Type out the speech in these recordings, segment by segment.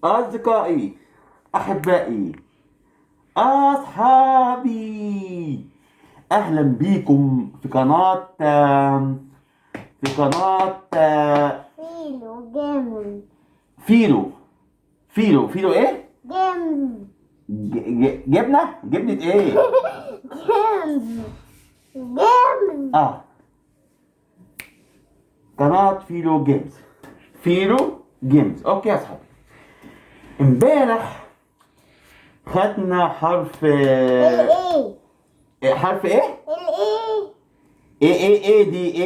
أصدقائي، أحبائي، أصحابي، أهلا بيكم في قناة فيلو جيم. فيلو إيه؟ جيم. جبنة إيه؟ جيم. قناة فيلو جيمز. أوكي يا أصحابي، امبارح خدنا حرف حرف إيه؟ ايه حرف ايه؟ ايه دي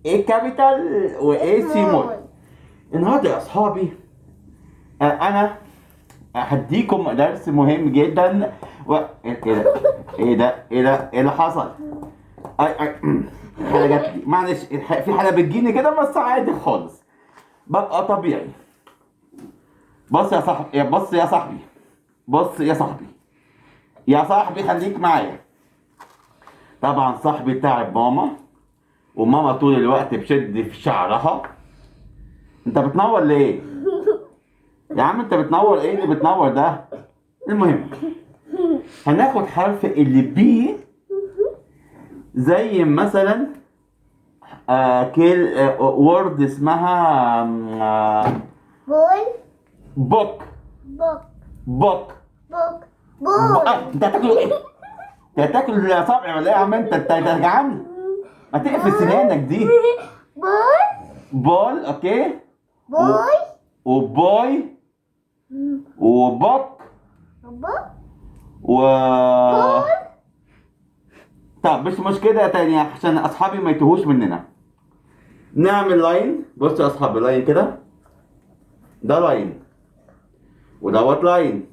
ايه كابيتال وايه سيمول. النهارده يا اصحابي انا هديكم درس مهم جدا ايه اللي حصل؟ حاجه جات لي، معلش، في حاجه بتجيني كده بس عادي خالص، ببقى طبيعي. بص يا صاحبي خليك معايا. طبعا صاحبي تعب ماما، وماما طول الوقت بشد في شعرها. انت بتنور ليه؟ يا عم انت بتنور ايه اللي بتنور ده؟ المهم هناخد حرف اللي بي، زي مثلا وورد اسمها بوك. انت هتاكل ايه؟ انت هتاكل صابع ولا ايه يا عم؟ انت جعان؟ ما تقفل سنانك دي. بول. اوكي. وبوي وبوك طب مش مشكلة تاني عشان اصحابي ما يتوهوش مننا. نعمل لاين. بصوا يا اصحابي، لاين كده، ده لاين ودوت لاين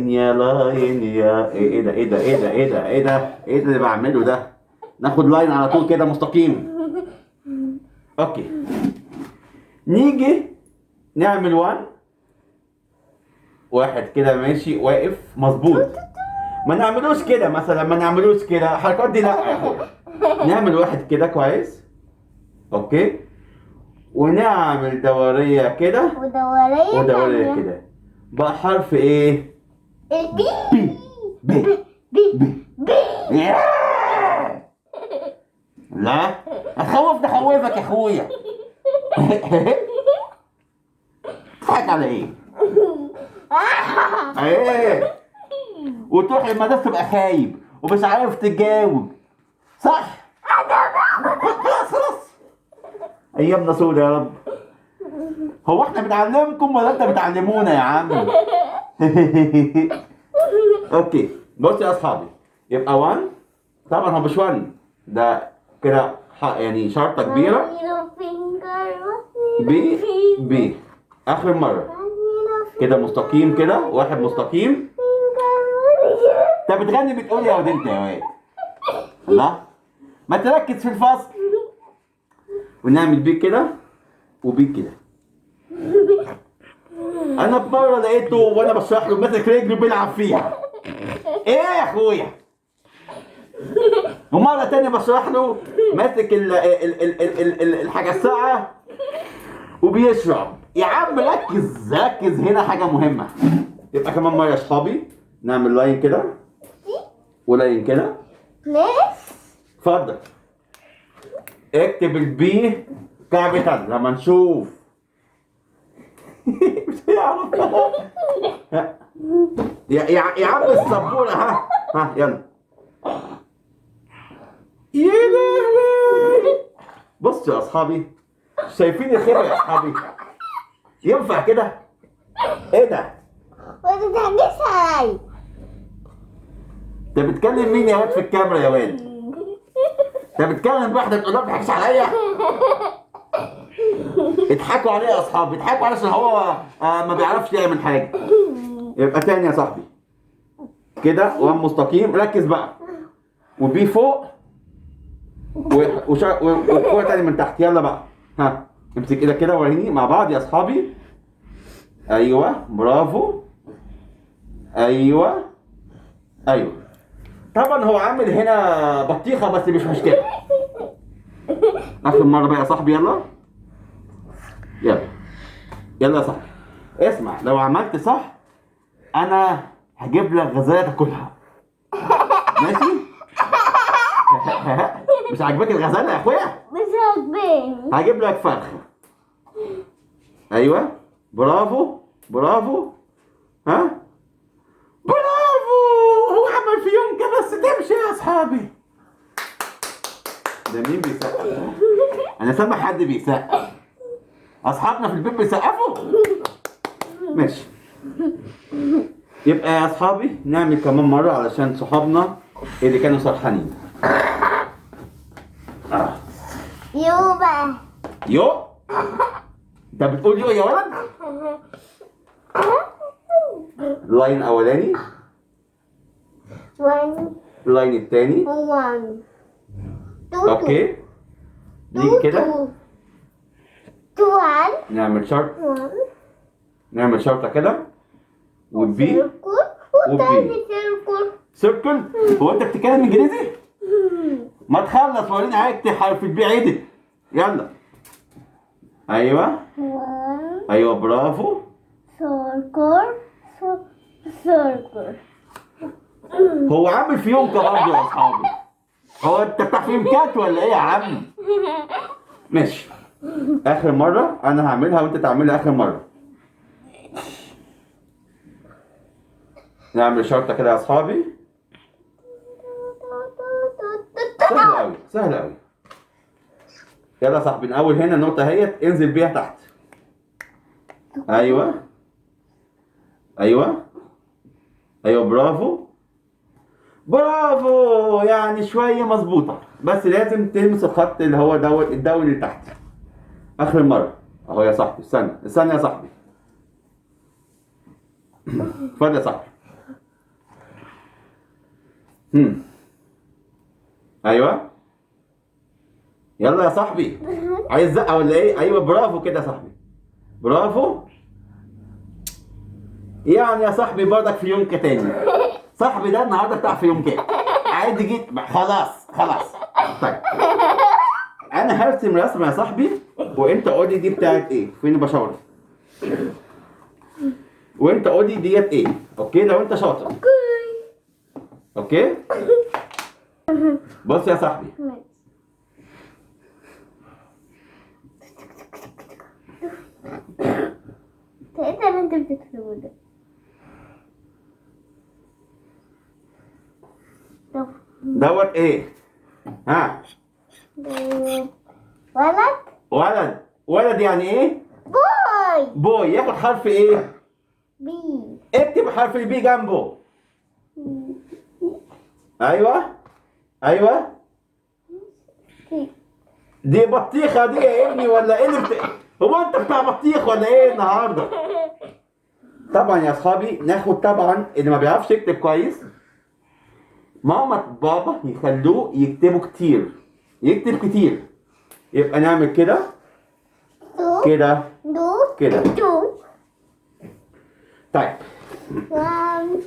يا لاين يا ايه اللي بعمله ده؟ ناخد لاين على طول كده مستقيم. اوكي، نيجي نعمل واحد كده ماشي واقف مظبوط. ما نعملوش كده مثلا، ما نعملوش كده الحركات دي، لا يا اخويا. نعمل واحد كده كويس. اوكي، ونعمل دورية كده ودورية كده. بقى حرف ايه؟ بي. لا اخوفك يا اخويا. تضحك على ايه؟ ايه؟ وتروح المدرسة تبقى خايب ومش عارف تجاوب، صح؟ خلاص ايامنا سودة يا رب. هو احنا بنعلمكم ولا انت بتعلمونا يا عم؟ اوكي، بص يا اصحابي، يبقى 1. طبعا هو مش 1 ده كده، يعني شرطة كبيرة. بي اخر مرة كده مستقيم كده، واحد مستقيم. انت بتغني بتقول يا واد انت يا واد. لا ما تركز في الفصل. ونعمل بيك كده وبيك كده. انا بمره لقيته وانا بشرح له ماسك رجله بيلعب فيها. ايه يا اخويا؟ ومره تانية بشرح له ماسك الحاجه الساعه وبيشرب. يا عم ركز هنا حاجه مهمه. يبقى كمان مره يا اصحابي نعمل لاين كده ولاين كده. اتفضل اكتب البي كابيتال لما نشوف. مش هيعرف. يا عم السبوره. ها يلا. يا لهوي، بصوا يا اصحابي، شايفين الخير يا اصحابي؟ ينفع كده؟ ايه ده؟ انت بتكلم مين يا واد في الكاميرا يا واد؟ انت بتكلم واحده تقول لها ما تضحكش عليا؟ اضحكوا عليه يا اصحابي، اضحكوا عليه عشان هو ما بيعرفش يعمل حاجه. يبقى تاني يا صاحبي كده، وان مستقيم. ركز بقى، وبي فوق وكوره تاني من تحت. يلا بقى، ها امسك ايدك كده وريني مع بعض يا اصحابي. ايوه برافو. ايوه ايوه. طبعا هو عامل هنا بطيخه بس مش مشكله. اخر مره بقى يا صاحبي. يلا يلا يلا يا صاحبي. اسمع، لو عملت صح انا هجيب لك غزاله تاكلها. ماشي؟ مش عاجباك الغزاله يا اخويا؟ مش عاجباني. هجيب لك فرخه. ايوه برافو برافو. ها برافو. هو عمل في يوم كده بس تمشي يا اصحابي. ده مين بيسقف ده؟ انا سامع حد بيسقف. اصحابنا في البيت بيسقفوا. ماشي. يبقى يا اصحابي نعمل كمان مره علشان صحابنا اللي كانوا سرحانين. يو بقى. يو. انت بتقول يو يا ولد؟ لاين اولاني. one اللاين التاني. one two اوكي. نيجي كده two one نعمل شرط. one نعمل شرطه كده والبي circle وتاني circle. سيركل. هو انت بتتكلم انجليزي؟ ما تخلص وريني عايز حرف البي عدل. يلا. ايوه one ايوه برافو. circle circle. هو عامل فيونكة برضه يا اصحابي. هو انت بتاع فيونكات ولا ايه يا عم؟ ماشي. اخر مرة انا هعملها وانت تعملها اخر مرة. نعمل شرطة كده يا اصحابي. سهل قوي سهل قوي. يلا يا صاحبي، من اول هنا النقطة اهيت انزل بيها تحت. ايوه ايوه ايوه برافو برافو. يعني شوية مظبوطة بس لازم تلمس الخط اللي هو الدولي اللي تحت. آخر مرة أهو يا صاحبي. استنى استنى يا صاحبي. اتفضل يا صاحبي. أيوه يلا يا صاحبي. عايز زقة ولا إيه؟ أيوه برافو كده يا صاحبي. برافو. يعني يا صاحبي برضك في يوم تاني. صاحبي ده النهارده بتاع في يوم كده. عادي جيت خلاص خلاص. طيب انا هرسم رسمه يا صاحبي وانت قول لي دي بتاعت ايه. فين بشاور؟ وانت قول لي ديت ايه. اوكي لو انت شاطر. اوكي. بص يا صاحبي. ايه اللي انت بتكتبه ده؟ دوت ايه؟ ها ولد. ولد. ولد يعني ايه؟ بوي. بوي. ياخد حرف ايه؟ بي. اكتب حرف البي جنبه. ايوه ايوه. دي بطيخه دي يا ابني ولا ايه هو انت بتاع بطيخ ولا ايه النهارده؟ طبعا يا اصحابي ناخد طبعا اللي ما بيعرفش يكتب كويس ماما بابا يخلوه يكتبوا كتير. يكتب كتير. يبقى نعمل كده كده كده. طيب one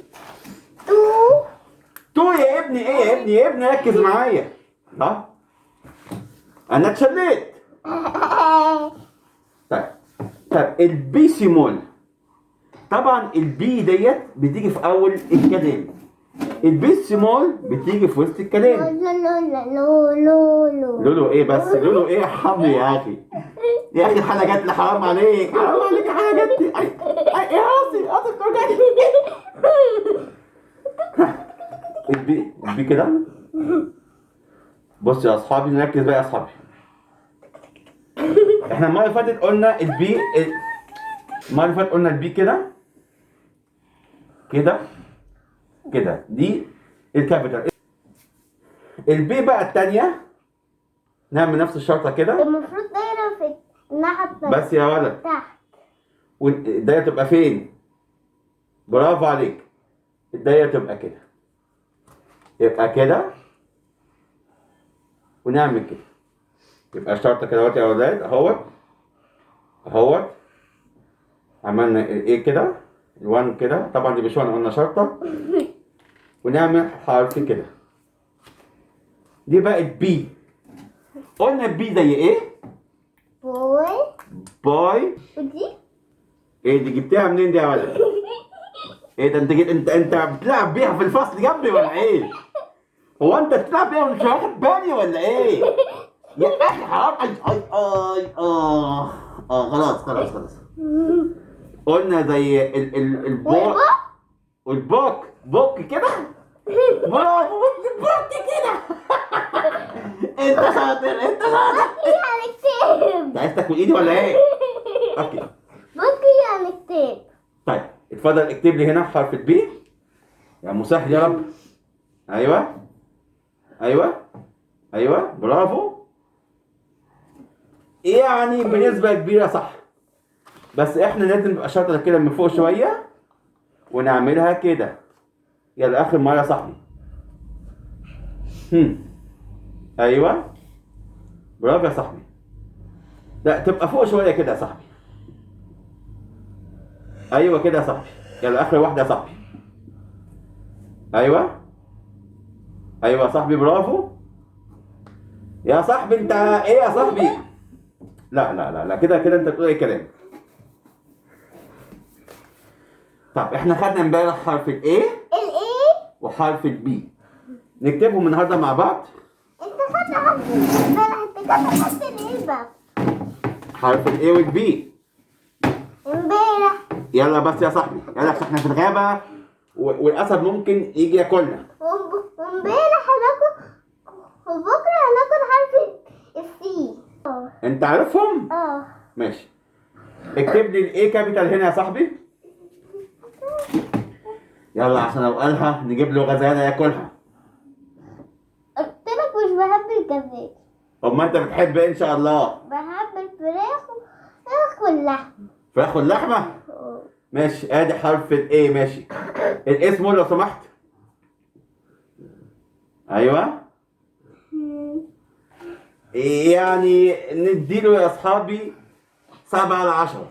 تو يا ابني. ايه يا ابني يا ابني ركز معايا. ها انا اتشليت. طيب طيب البي سيمول. طبعا البي ديت بتيجي في اول الكلام. البي سيمول بتيجي في وسط الكلام. لولو ايه بس؟ لولو ايه يا حمي يا اخي؟ يا اخي الحلقه جات لي. حرام عليك حرام عليك. الحلقه جات لي. ايه راسي راسي بتوجعني. البي كده. بص يا اصحابي نركز بقى يا اصحابي. احنا المره اللي فاتت قلنا البي. المره اللي فاتت قلنا البي كده كده كده. دي الكابيتال. البي بقى الثانيه نعمل نفس الشرطه كده. المفروض دايرة في الناحية التانية. بس يا ولد تحت. والدايره تبقى فين؟ برافو عليك. الدايره تبقى كده. يبقى كده ونعمل كده. يبقى شرطة كده اهوت يا ولاد، اهوت عملنا الايه كده، الوان كده، طبعا دي مش وان، قلنا شرطة. ونعمل حرف كده، دي بقت بي. قلنا بي زي ايه؟ بوي. باي. ودي ايه دي جبتها منين دي يا ولد؟ ايه ده، انت بتلعب بيها في الفصل جنبي ولا ايه؟ هو انت بتلعب بيها ومش واخد بالي ولا ايه؟ يا اخي حرام. خلاص. قلنا زي البوك والبوك بوك كده. برافو، بوك كده. انت شاطر. يعني كتاب. انت عايز تاكل ايدي ولا ايه؟ اوكي. ممكن يعني كتاب. طيب اتفضل اكتب لي هنا حرف البي يا مسهل يا رب. ايوه برافو. يعني بنسبة كبيرة صح، بس احنا لازم نبقى شاطر كده من فوق شوية ونعملها كده. يلا اخر مرة يا صاحبي. ايوه برافو يا صاحبي. لا تبقى فوق شوية كده يا صاحبي. ايوه كده يا صاحبي. يلا اخر واحدة يا صاحبي. ايوه يا صاحبي برافو. يا صاحبي انت ايه يا صاحبي؟ لا كده انت بتقول اي كلام. طب احنا خدنا امبارح حرف الايه وحرف البي، نكتبهم النهارده مع بعض. انت خدت حرف امبارح، انت خدت الايه بقى؟ حرف الايه والبي امبارح. يلا بس يا صاحبي، يلا عشان احنا في الغابه والاسد ممكن يجي ياكلنا. وامبارح هناكل، وبكره هناكل حرف السي. انت عارفهم؟ ماشي. اكتب لي الايه كابيتال هنا يا صاحبي. يلا عشان لو قالها نجيب له غزاله ياكلها. قلت لك مش بحب الجمبري. امال انت بتحب ايه ان شاء الله؟ بحب الفراخ واللحم. فراخ واللحمه؟ ماشي، ادي حرف الايه. ماشي، الاسم لو سمحت. ايوه يعني نديله يا اصحابي 7/10.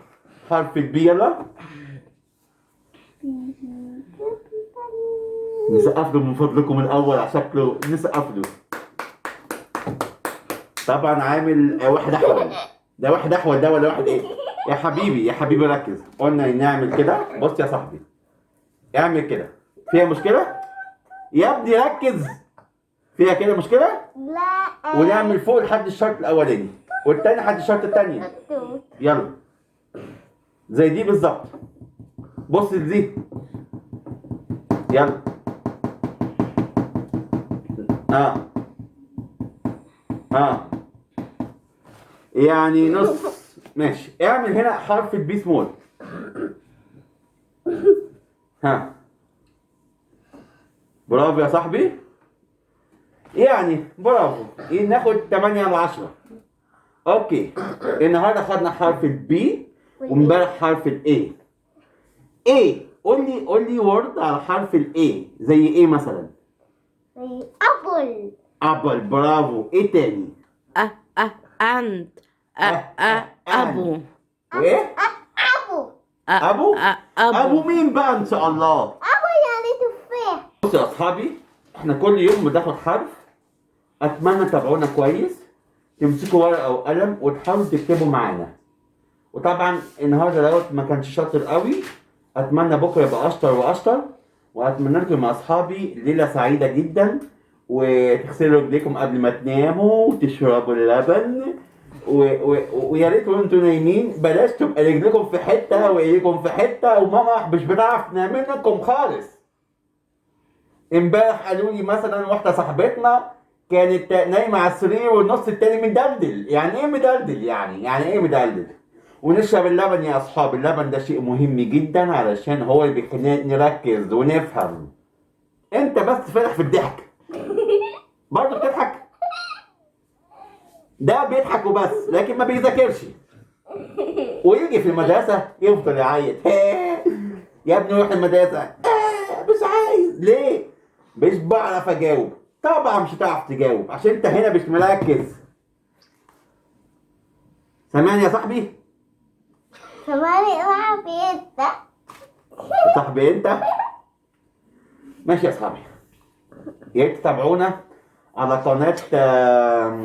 حرف البي يلا. نسقف له من فضلكم الاول، على شكله نسقف له. طبعا عامل واحد احول. ده واحد احول ده ولا واحد ايه؟ يا حبيبي ركز. قلنا نعمل كده. بص يا صاحبي، اعمل كده. فيها مشكله يا ابني؟ ركز. فيها كده مشكله؟ لا. ونعمل فوق لحد الشرط الاولاني والتاني لحد الشرط التانية. يلا زي دي بالظبط. بص دي. يلا يعني نص. ماشي، اعمل هنا حرف البي سمول. برافو يا صاحبي. يعني برافو. ناخد 8/10. اوكي، النهارده خدنا حرف البي وامبارح حرف الاي. ايه، قول لي وورد على حرف الاي زي ايه مثلا؟ زي ابل. برافو. ايه تاني؟ and أبو. وايه؟ ابو مين بقى ان شاء الله؟ ابو يعني تفاح. بصوا يا اصحابي، احنا كل يوم بناخد حرف. اتمنى تتابعونا كويس، تمسكوا ورقه وقلم وتحاولوا تكتبوا معانا. وطبعا النهارده دوت ما كانش شاطر قوي، اتمنى بكره يبقى اشطر. واتمنى لكم مع اصحابي ليله سعيده جدا، وتغسلوا رجليكم قبل ما تناموا وتشربوا اللبن. ويا ريت وانتوا نايمين بلاش تبقى رجلكم في حته وايديكم في حته وماما مش بتعرف تنام منكم خالص. امبارح قالوا لي مثلا واحده صاحبتنا كانت نايمه على السرير والنص التاني مدلدل. يعني ايه مدلدل؟ يعني ايه مدلدل؟ ونشرب اللبن يا اصحاب. اللبن ده شيء مهم جدا علشان هو اللي بيخلينا نركز ونفهم. انت بس فاتح في الضحك برضه بتضحك. ده بيضحك وبس لكن ما بيذاكرش، ويجي في المدرسه يفضل يعيط. يا ابني روح المدرسه. مش عايز. ليه؟ مش بعرف اجاوب. طبعا مش هتعرف تجاوب عشان انت هنا مش مركز. سامعني يا صاحبي؟ ثمانية صاحبي انت. يا صاحبي انت. ماشي يا صاحبي، يا ريت تتابعونا على قناة فيلو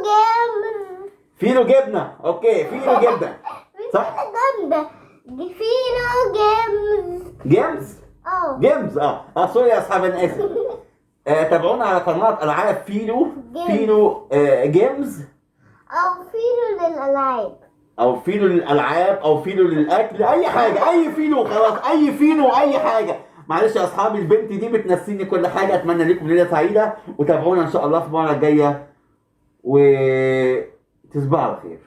جيم. فيلو جبنة. اوكي فيلو جبنة صح؟ جامدة. فيلو جيم. جيمز اه. جيمز سوري يا اصحابي انا اسف. تابعونا على قناة العاب فيلو جيمز او فيلو للألعاب. او فيلو للالعاب او فيلو للاكل، اي حاجه، اي فيلو خلاص، اي فيلو اي حاجه. معلش يا اصحابي البنت دي بتنسيني كل حاجه. اتمنى لكم ليله سعيده وتابعونا ان شاء الله في المره الجايه وتصبحوا على خير.